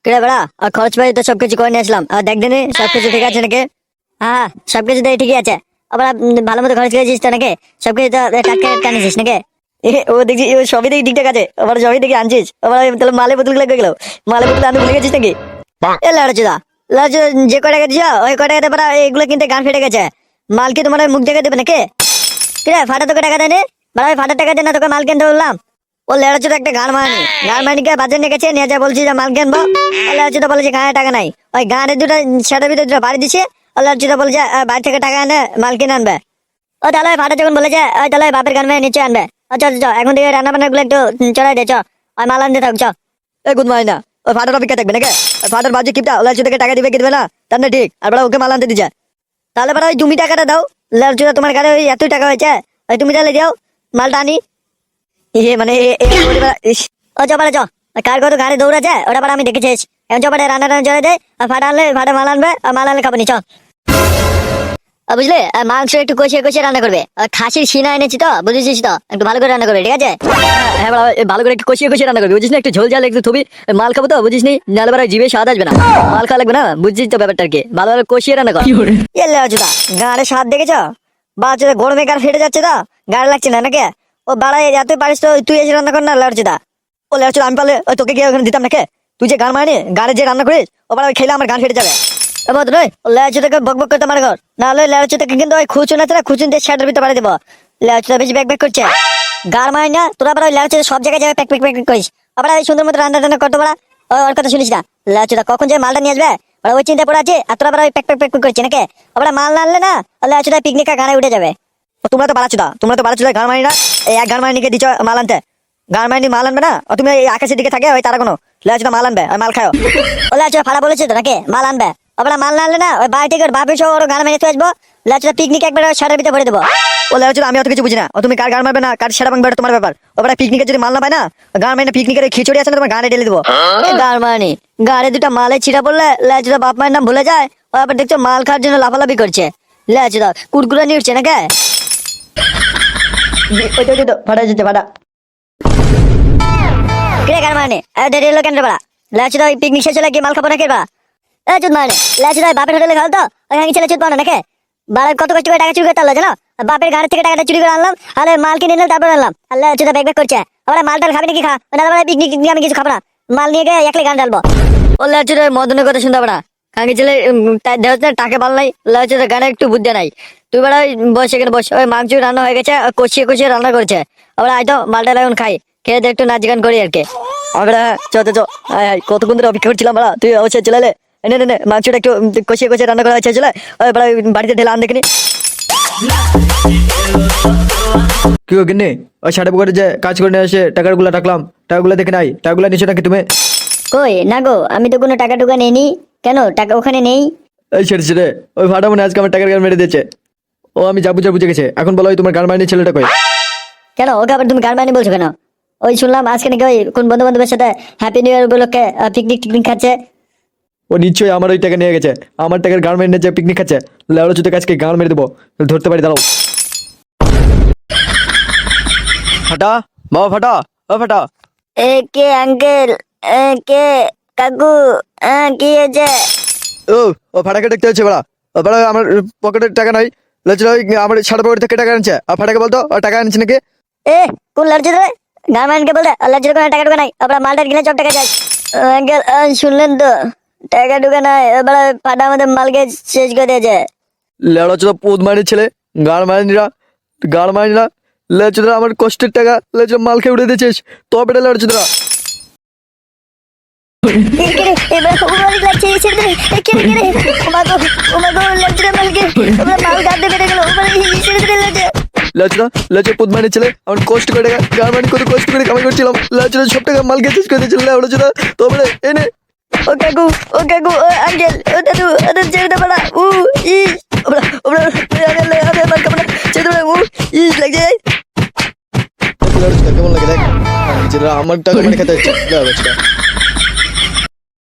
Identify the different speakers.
Speaker 1: কিরে বেড়া, আর খরচ পাই তো সবকিছু করে নিয়ে আসলাম, আর দেখ দিনে সবকিছু ঠিক আছে নাকি? হ্যাঁ, সবকিছু তো ঠিকই আছে। আবার ভালো মতো খরচ করেছিস তো নাকি? সবকিছু তো টাটকা টাটকা আনিস নাকি? ও দেখছি ও সবই দেখি ঠিকঠাক আছে, আবার সবই দেখি আনছিস। আবার তাহলে মালের বোতল গুলো গেল, মালের বোতল আমি ভুলে গেছিস নাকি? এ লাড়চুদা, লাড়চুদা, যে কয় টাকা দিছ ওই কয় টাকাতে পারা এগুলো কিনতে গান ফেটে গেছে। মাল কি তোমার মুখ দেখে দেবে নাকি? কিরে ফাটা তোকে টাকা দেয়নি? বাড়া ওই ফাটার টাকা দিয়ে না তোকে মাল কিনতে বললাম। ও লেড়াচুদা একটা গান মানিকে বাজার নিয়ে গেছে, নিয়ে যা বলছি যে মাল কিনবো। ও লেড়াচুদা বলেছে গায়ে টাকা নাই, ওই গানের দুটো সেটার ভিতরে দুটো বাড়ি দিছে। ও লেড়াচুদা বলেছে বাড়ি থেকে টাকা এনে মাল কিনে আনবে। ও তাহলে ওই ফাটা যখন বলেছে ওই তাহলে ওই বাপের গান মেয়ে নিচে আনবে। আচ্ছা আচ্ছা, এখন থেকে রান্না বান্না গুলো একটু চড়াই দে, চ ওই মাল আনতে থাক, চ। এ গুড মাই না, ওই ফাটার অপেক্ষা থাকবে নাকি? ওই ফাটার বাজে কিপটা ও লেড়াচুদাকে টাকা দিবে কি দিবে না তার না ঠিক, আর বড় ওকে মাল আনতে দিছে। তাহলে বড় ওই তুমি টাকাটা দাও। লেড়াচুদা তোমার গাড়ি ওই এতই টাকা হয়েছে, ওই তুমি তাহলে দাও মালটা আনি। ইয়ে মানে ও চপারে চ, কার কত গাড়ি দৌড়াচ্ছে ওটা পরে আমি দেখেছিস। এখন চপারে রান্না টান্না চলে দেয়, আর ফাটা আনলে ফাটা মাল আনবে, আর মাল আনলে খাবো নি, চ। বুঝলে, আর মাংস একটু কষিয়ে কষিয়ে রান্না করবে, আর খাসির সিনা এনেছি তো বুঝেছিস তো, একটু ভালো করে রান্না করবে, ঠিক আছে? হ্যাঁ বাবা, ভালো করে একটু কষিয়ে কষিয়ে রান্না করবে, বুঝিস না? একটু ঝোল ঝাল একটু থবি, মাল খাবো তো বুঝিস নি, নাহলে এবার জিভে স্বাদ আসবে না, মাল খাওয়া লাগবে না, বুঝছিস তো ব্যাপারটা আর কি? ভালো ভালো কষিয়ে রান্না কর। এলে অচুদা, গাড়ে স্বাদ দেখেছ? বাচ্চা গরমে গাড় ফেটে যাচ্ছে তো, গাড় লাগছে না নাকি? ও বাড়াই এত পারিস তো তুই এসে রান্না কর না লাড়চুদা। ও লাড়চুদা, আমি পারলে ওই তোকে গিয়ে ওখানে দিতাম নাকি? তুই যে গান মারনি, গাড়ে যে রান্না করিস ও বাড়া খেলে আমার গান ফেটে যাবে। এবার নয় লাড়চুদাকে বক বক করতে মার ঘর, নাহলে লাড়চুদাকে কিন্তু ওই খুচুন আছে না, খুচুন দিয়ে শার্টের ভিতরে পাঠিয়ে দেবো। লাড়চুদা বেশি ব্যাক ব্যাক করছে, গার মারি না তোরা। আবার ওই লাড়চুদা সব জায়গায় যাবে প্যাক প্যাক প্যাক করিস, আবার ওই সুন্দর মতো রান্না টান্না করতে পারা। ওর কথা শুনিস না, লাড়চুদা কখন যে মালটা নিয়ে আসবে ওই চিন্তা পড়ে আছে, আর তোরা আবার ওই প্যাক প্যাক প্যাক করছে নাকি? আবার মাল না আনলে না লাড়চুদা পিকনিকা গাড়ে উঠে যাবে। তোমরা তো বাড়াচ্ছ, তোমরা তো বাড়াচ্ছ গান মারি না, এই এক গান মারি নিকে দিচ্ছ মাল আনতে। গান মারি মাল আনবে না, তুমি এই আকাশের দিকে থাকে ওই তারা কোনো লাচুদা মাল আনবে, ওই মাল খাও। ও লাচুদা ফাড়া বলেছে তো নাকি মাল আনবে? আবার মাল না আনলে না ওই বাড়ি থেকে বাপের সহ ওর গান মেরে আসবো, লাচুদা পিকনিক একবার শাড়ির ভিতরে ভরে দেবো। ও লাচুদা, আমি অত কিছু বুঝি না, ও তুমি কার গান মারবে না কার সেটা ভাঙবে তোমার ব্যাপার। ওবার পিকনিকের যদি মাল না পায় না, গান মারি না পিকনিকের খিচুড়ি আছে না তোমার গানে ঢেলে দেবো। গান মারি গাড়ি দুটা মালে ছিড়া পড়লে লাচুদা বাপ মায়ের নাম ভুলে যায়, ও আবার দেখছো মাল খাওয়ার জন্য লাফালাফি করছে। লাচুদা কুড়কুড়া নিয়ে উঠছে নাকি? ফাটা যেতে ফাটা কিরে গান মানে দেরি হলো কেন বাড়া? লাচুদা ওই পিকনিক শেষ হলে কি মাল খাবো নাকি বা? এ চুদ মানে লাচুদা বাপের হোটেলে খাও তো ওখানে ছেলে চুদ পাও না নাকি? বাড়া কত কষ্ট করে টাকা চুরি করতে আনলো জানো? বাপের গাড়ি থেকে টাকাটা চুরি করে আনলাম, আর মাল কিনে নিলাম, তারপর আনলাম। আর লাচুদা ব্যাগ ব্যাগ করছে, আবার মালটাল খাবি নাকি খা, না পিকনিক আমি কিছু খাবো না, মাল নিয়ে গিয়ে একলাই গান ডালবো। ও লাচুদা মদনের কথা শুনতে পারে না, কাকি ছেলে টাকা পাল নাই, লাচুদা গানে একটু বুদ্ধি নাই। তুই বেড়া বস এখানে বস, ওই মাংস রান্না হয়ে গেছে, কষিয়ে কষিয়ে রান্না করেছে। আবার আয় তো মালটা এখন খাই, খেয়ে দিয়ে একটু নাচ গান করি আর কি। আমরা চ চ চ, কতক্ষণ ধরে অপেক্ষা করছিলাম বাড়া, তুই অবশ্যই চলে এলে। নে নে নে, মাংসটা একটু কষিয়ে কষিয়ে রান্না করা হয়েছে, চলে বাড়িতে ঢেলে আন দেখিনি।
Speaker 2: কি গো গিন্নি, ওই সাড়ে পুকুরে যে কাজ করে নিয়ে এসে টাকাগুলো রাখলাম, টাকাগুলো দেখে নাই, টাকাগুলো নিচে নাকি তুমি?
Speaker 1: কই না গো, আমি তো কোনো টাকা টুকা নেইনি। কেন, টাকা ওখানে নেই?
Speaker 2: এই ছেড়ে ছেড়ে, ওই ভাড়া মনে হয় আজকে আমার টাকার গান মেরে দিয়েছে। ও আমি যা বুঝে গেছে, এখন বলো ওই তোমার গান মারিনি ছেলেটা কই?
Speaker 1: কেন ওকে আবার তুমি গান মানি বলছো কেন? ওই শুনলাম আজকে নাকি ওই কোন বন্ধু বান্ধবের সাথে হ্যাপি নিউ ইয়ার উপলক্ষে পিকনিক টিকনিক খাচ্ছে।
Speaker 2: ও নিশ্চয়ই আমার ওই টাকা নিয়ে গেছে, আমার টাকার গান মেরে নিয়েছে, পিকনিক খাচ্ছে। লেওড়া চুতে কাজকে গান মেরে দেবো, ধরতে পারি দাঁড়াও। ফাটা বাবা, ফাটা ও ফাটা।
Speaker 1: এ কে আঙ্কেল? কে কাকু? কি হয়েছে?
Speaker 2: ও ও ফাটাকে দেখতে হচ্ছে বড়া, ও বড়া আমার পকেটের টাকা নাই, লজ্জা আমার সাড়ে পকেট থেকে টাকা আনছে। আর ফাটাকে বলতো ও টাকা আনছে নাকি?
Speaker 1: এ কোন লড়ছে রে? গান মানকে বলতে লড়ছে কোনো টাকা টুকা নাই, আপনার মালটা কিনে সব টাকা যায়। আঙ্কেল শুনলেন তো, টাকা টুকা নাই, এবার ফাটা আমাদের মালকে শেষ করে দিয়েছে।
Speaker 2: লেওড়া চোদা পোদ মারির ছেলে, গাড় মারিনিরা লেচুদরা আমার কষ্টের টাকা লেচুদরা মাল খেয়ে উড়ে দিয়েছিস, তো বেটা লেওড়া চোদরা। লাচুদা লাচু পোদ মারির ছেলে, আমার কষ্ট করে টাকা গাড় মারি কত কষ্ট করে কামাই করছিলাম, লাচুদা সব টাকা মাল খেয়ে শেষ করে দিয়েছিল লেওড়া চোদা, তো বেটা এনে।
Speaker 1: ও কাকু, ও কাকু, ও আঙ্কেল, ও দাদু, ওদের ছেড়ে দাও না। ইস, ওরা ওরা আরে মার কামড়া ছেড়ে দাও, ইস লাগছে।
Speaker 2: কেমন লাগে দেখ, আমার টাকা মানে খেতে হচ্ছে।